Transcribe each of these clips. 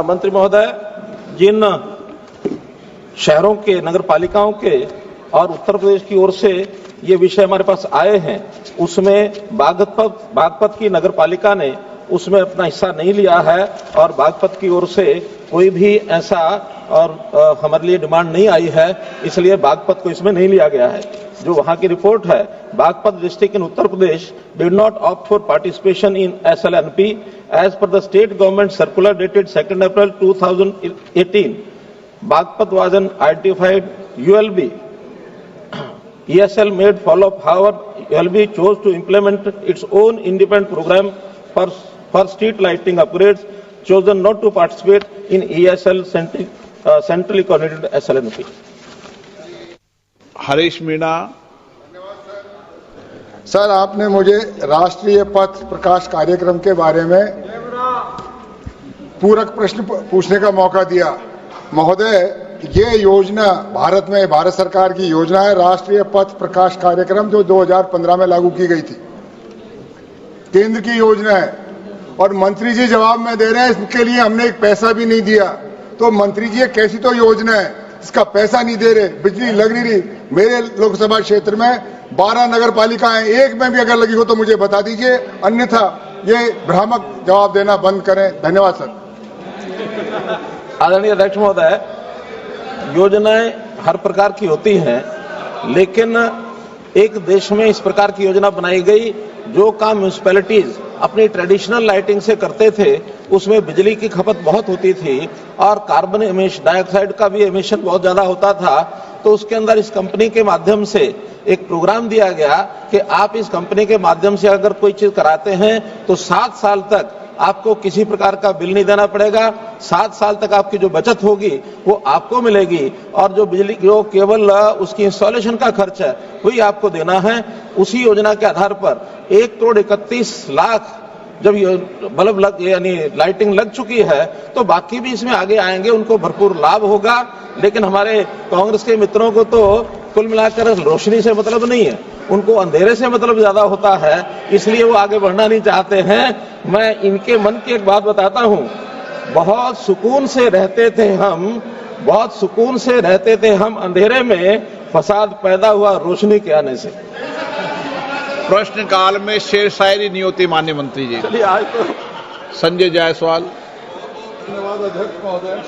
मंत्री महोदय, जिन शहरों के नगर पालिकाओं के और उत्तर प्रदेश की ओर से ये विषय हमारे पास आए हैं, उसमें बागपत की नगर पालिका ने उसमें अपना हिस्सा नहीं लिया है और बागपत की ओर से कोई भी ऐसा और हमारे लिए डिमांड नहीं आई है, इसलिए बागपत को इसमें नहीं लिया गया है। जो वहां की रिपोर्ट है, Baghpat district in Uttar Pradesh did not opt for participation in SLNP as per the state government circular dated 2 April 2018. Bagpat was an identified ULB. ESL made follow-up. However, ULB chose to implement its own independent program for street lighting upgrades, chosen not to participate in ESL centrally coordinated SLNP. Harish Meena. Sir, आपने मुझे राष्ट्रीय पथ प्रकाश कार्यक्रम के बारे में पूरक प्रश्न पूछने का मौका दिया। महोदय, ये योजना भारत सरकार की योजना है, राष्ट्रीय पथ प्रकाश कार्यक्रम, जो 2015 में लागू की गई थी। केंद्र की योजना है और मंत्री जी जवाब में दे रहे हैं इसके लिए हमने एक पैसा भी नहीं दिया। तो मंत्री जी, ये कैसी तो योजना है, इसका पैसा नहीं दे रहे, बिजली लग नहीं रही। मेरे लोकसभा क्षेत्र में 12 नगर पालिकाएं, एक में भी अगर लगी हो तो मुझे बता दीजिए, अन्यथा ये भ्रामक जवाब देना बंद करें। धन्यवाद सर। आदरणीय अध्यक्ष महोदय, योजनाएं हर प्रकार की होती हैं, लेकिन एक देश में इस प्रकार की योजना बनाई गई, जो काम म्यूनिसिपैलिटीज अपनी ट्रेडिशनल लाइटिंग से करते थे, उसमें बिजली की खपत बहुत होती थी और कार्बन डाइऑक्साइड का भी एमिशन बहुत ज्यादा होता था। तो उसके अंदर इस कंपनी के माध्यम से एक प्रोग्राम दिया गया कि आप इस कंपनी के माध्यम से अगर कोई चीज कराते हैं तो 7 साल तक आपको किसी प्रकार का बिल नहीं देना पड़ेगा। 7 साल तक आपकी जो बचत होगी वो आपको मिलेगी और जो बिजली जो केवल उसकी इंस्टॉलेशन का खर्च है वही आपको देना है। उसी योजना के आधार पर 1,31,00,000 जब बल्ब यानी लाइटिंग लग चुकी है तो बाकी भी इसमें आगे आएंगे, उनको भरपूर लाभ होगा। लेकिन हमारे कांग्रेस के मित्रों को तो कुल मिलाकर रोशनी से मतलब नहीं है, उनको अंधेरे से मतलब ज्यादा होता है, इसलिए वो आगे बढ़ना नहीं चाहते हैं। मैं इनके मन की एक बात बताता हूं, बहुत सुकून से रहते थे हम अंधेरे में, फसाद पैदा हुआ रोशनी के आने से। प्रश्नकाल में शेर शायरी नहीं होती माननीय मंत्री जी। चलिए आज तो संजय जायसवाल। धन्यवाद अध्यक्ष महोदय।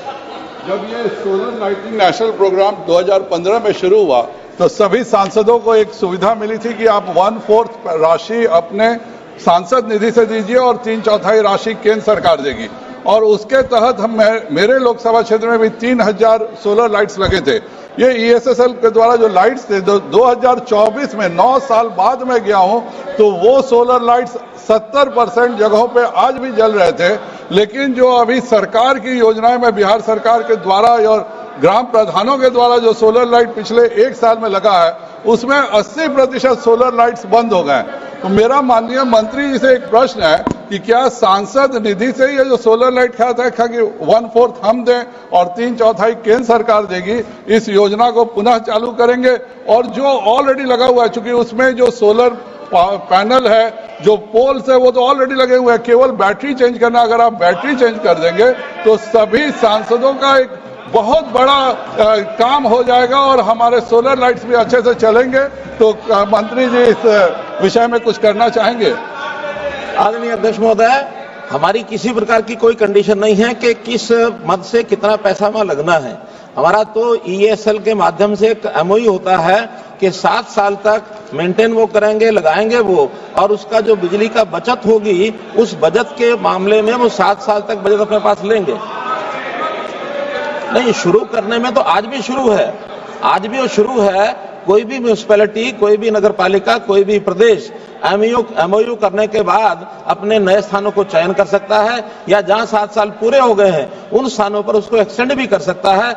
जब ये सोलर लाइटिंग नेशनल प्रोग्राम 2015 में शुरू हुआ तो सभी सांसदों को एक सुविधा मिली थी कि आप 1/4 राशि अपने सांसद निधि से दीजिए और 3/4 राशि केंद्र सरकार देगी। और उसके तहत मेरे लोकसभा क्षेत्र में भी 3000 सोलर लाइट्स लगे थे। ये ESSL के द्वारा जो लाइट्स थे 2024 में 9 साल बाद में गया हूं तो वो सोलर लाइट्स 70% जगहों पे आज भी जल रहे थे। लेकिन जो अभी सरकार की योजनाएं में बिहार सरकार के द्वारा और ग्राम प्रधानों के द्वारा जो सोलर लाइट पिछले 1 साल में लगा है, उसमें 80% सोलर लाइट्स बंद हो गए। तो मेरा माननीय मंत्री जी से एक प्रश्न है कि क्या सांसद निधि से ये जो सोलर लाइट खाता है कि 1/4 हम दें और 3/4 केंद्र सरकार देगी, इस योजना को पुनः चालू करेंगे? और जो ऑलरेडी लगा हुआ है, चूंकि उसमें जो सोलर पैनल है, जो पोल्स है, वो तो ऑलरेडी लगे हुए हैं, केवल बैटरी चेंज करना। अगर आप बैटरी चेंज कर देंगे तो सभी सांसदों का एक बहुत बड़ा काम हो जाएगा और हमारे सोलर लाइट्स भी अच्छे से चलेंगे। तो मंत्री जी इस विषय में कुछ करना चाहेंगे? आदरणीय अध्यक्ष महोदय, हमारी किसी प्रकार की कोई कंडीशन नहीं है कि किस मद से कितना पैसा वहां लगना है। हमारा तो ESL के माध्यम से एक MOU होता है कि 7 साल तक मेंटेन वो करेंगे, लगाएंगे वो, और उसका जो बिजली का बचत होगी उस बचत के मामले में वो 7 साल तक बचत अपने पास लेंगे। नहीं, शुरू करने में तो आज भी शुरू है, आज भी वो शुरू है। कोई भी म्यूनिसिपैलिटी, कोई भी नगर पालिका, कोई भी प्रदेश MOU करने के बाद अपने नए स्थानों को चयन कर सकता है या जहां 7 साल पूरे हो गए हैं उन स्थानों पर उसको एक्सटेंड भी कर सकता है।